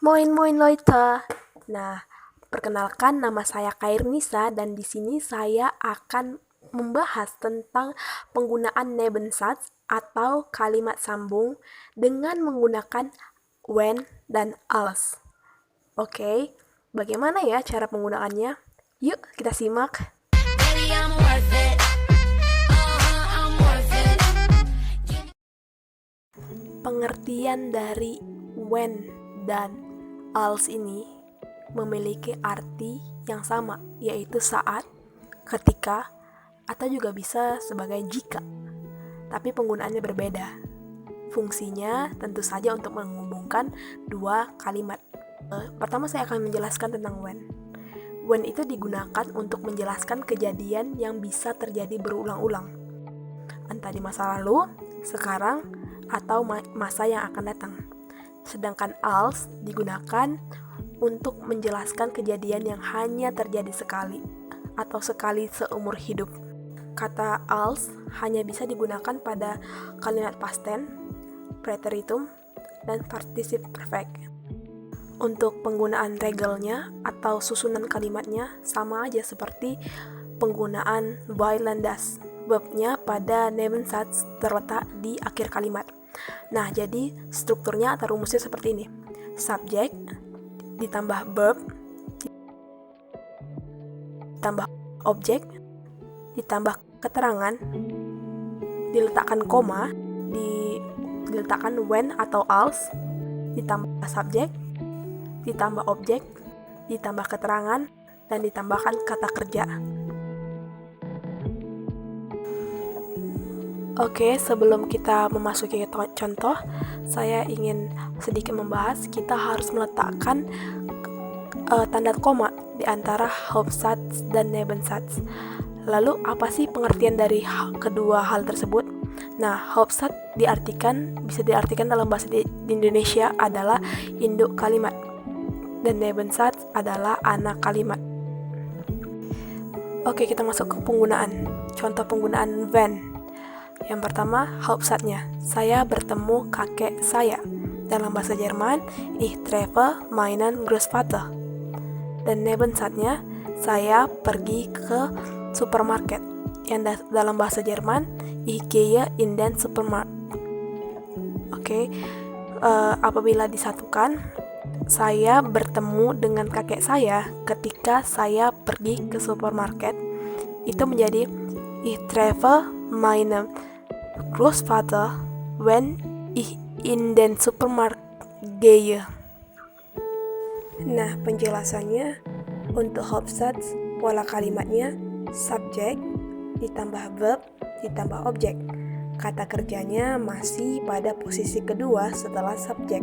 Moin moin Leute. Nah, perkenalkan nama saya Kairnisa dan di sini saya akan membahas tentang penggunaan Nebensatz atau kalimat sambung dengan menggunakan when dan als. Oke, bagaimana ya cara penggunaannya? Yuk kita simak. Baby, I'm worth it. I'm worth it. Pengertian dari when dan als ini memiliki arti yang sama, yaitu saat, ketika, atau juga bisa sebagai jika. Tapi penggunaannya berbeda. Fungsinya tentu saja untuk menghubungkan dua kalimat. Pertama saya akan menjelaskan tentang when. When itu digunakan untuk menjelaskan kejadian yang bisa terjadi berulang-ulang. Entah di masa lalu, sekarang, atau masa yang akan datang. Sedangkan als digunakan untuk menjelaskan kejadian yang hanya terjadi sekali atau sekali seumur hidup. Kata als hanya bisa digunakan pada kalimat past tense, preteritum, dan participe perfect. Untuk penggunaan regelnya atau susunan kalimatnya sama aja seperti penggunaan while dan das. Verbnya pada Nebensatz terletak di akhir kalimat. Nah, jadi strukturnya atau rumusnya seperti ini. Subjek ditambah verb ditambah objek ditambah keterangan diletakkan koma, diletakkan when atau als, ditambah subjek, ditambah objek, ditambah keterangan, dan ditambahkan kata kerja. Oke, sebelum kita memasuki contoh, saya ingin sedikit membahas kita harus meletakkan tanda koma di antara Hauptsatz dan Nebensatz. Lalu apa sih pengertian dari kedua hal tersebut? Nah, Hauptsatz bisa diartikan dalam bahasa di Indonesia adalah induk kalimat dan Nebensatz adalah anak kalimat. Oke, kita masuk ke penggunaan. Contoh penggunaan when. Yang pertama, Hauptsatznya. Saya bertemu kakek saya. Dalam bahasa Jerman, ich treffe meinen Großvater. Dan Nebensatznya, saya pergi ke supermarket. Yang dalam bahasa Jerman, ich gehe in den Supermarkt. Oke, apabila disatukan, saya bertemu dengan kakek saya ketika saya pergi ke supermarket. Itu menjadi ich treffe meinen Großvater when ich in den Supermarkt gehe. Nah, penjelasannya untuk Hauptsatz, pola kalimatnya subjek ditambah verb ditambah objek. Kata kerjanya masih pada posisi kedua setelah subjek.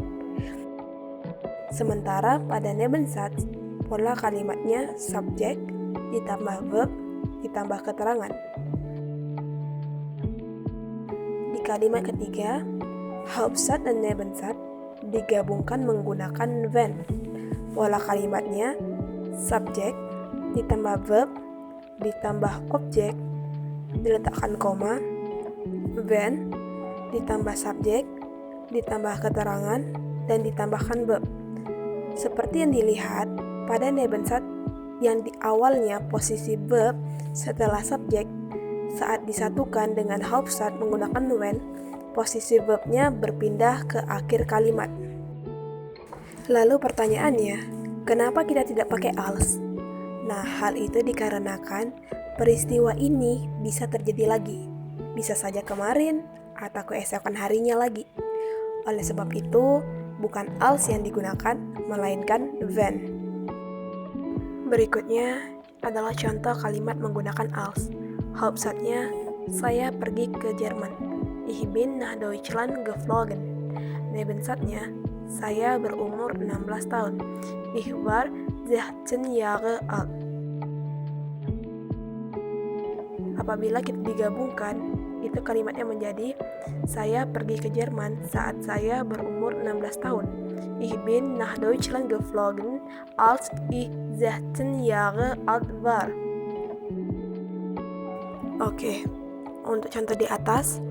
Sementara pada Nebensatz, pola kalimatnya subjek ditambah verb ditambah keterangan. Di kalimat ketiga, Hauptsatz dan Nebensatz digabungkan menggunakan when. Pola kalimatnya subjek ditambah verb ditambah objek diletakkan koma, when ditambah subjek ditambah keterangan dan ditambahkan verb. Seperti yang dilihat pada Nebensatz yang di awalnya posisi verb setelah subjek, saat disatukan dengan Hauptsatz menggunakan when, posisi verbnya berpindah ke akhir kalimat. Lalu pertanyaannya, kenapa kita tidak pakai als? Nah, hal itu dikarenakan peristiwa ini bisa terjadi lagi. Bisa saja kemarin atau keesokan harinya lagi. Oleh sebab itu, bukan als yang digunakan, melainkan when. Berikutnya adalah contoh kalimat menggunakan als. Hauptsatznya, saya pergi ke Jerman. Ich bin nach Deutschland geflogen. Nebensatznya, saya berumur 16 tahun. Ich war 16 Jahre alt. Apabila kita digabungkan, itu kalimatnya menjadi saya pergi ke Jerman saat saya berumur 16 tahun. Ich bin nach Deutschland geflogen, als ich 16 Jahre alt war. Oke, untuk contoh di atas,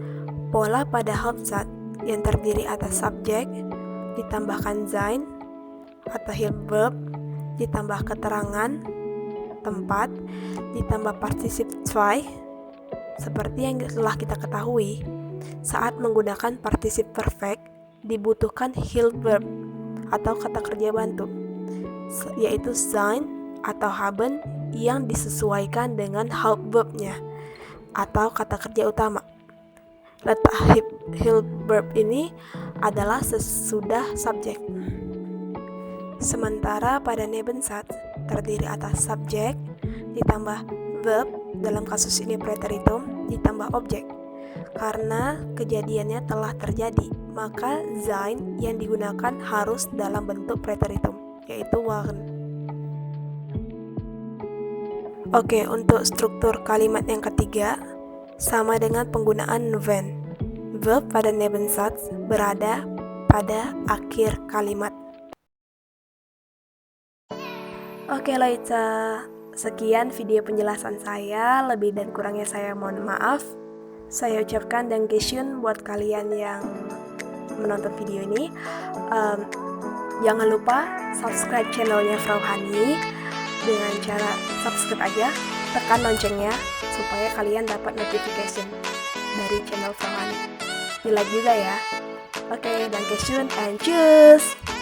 pola pada Hauptsatz yang terdiri atas subjek, ditambahkan sein, atau help verb ditambah keterangan tempat ditambah participle zwei. Seperti yang telah kita ketahui, saat menggunakan participle perfect dibutuhkan help verb atau kata kerja bantu, yaitu sein atau haben yang disesuaikan dengan help verbnya atau kata kerja utama. Letak help verb ini adalah sesudah subjek. Sementara pada Nebensatz terdiri atas subjek ditambah verb, dalam kasus ini preteritum, ditambah objek. Karena kejadiannya telah terjadi, maka sein yang digunakan harus dalam bentuk preteritum, yaitu waren. Oke, untuk struktur kalimat yang ketiga sama dengan penggunaan wenn. Verb pada Nebensatz berada pada akhir kalimat. Oke Leute, sekian video penjelasan saya. Lebih dan kurangnya saya mohon maaf. Saya ucapkan Dankeschön buat kalian yang menonton video ini. Jangan lupa subscribe channelnya Frau Hani dengan cara subscribe aja, tekan loncengnya supaya kalian dapat notification dari channel Frau Hani. Di like juga ya. Oke, Dankeschön and tschüss.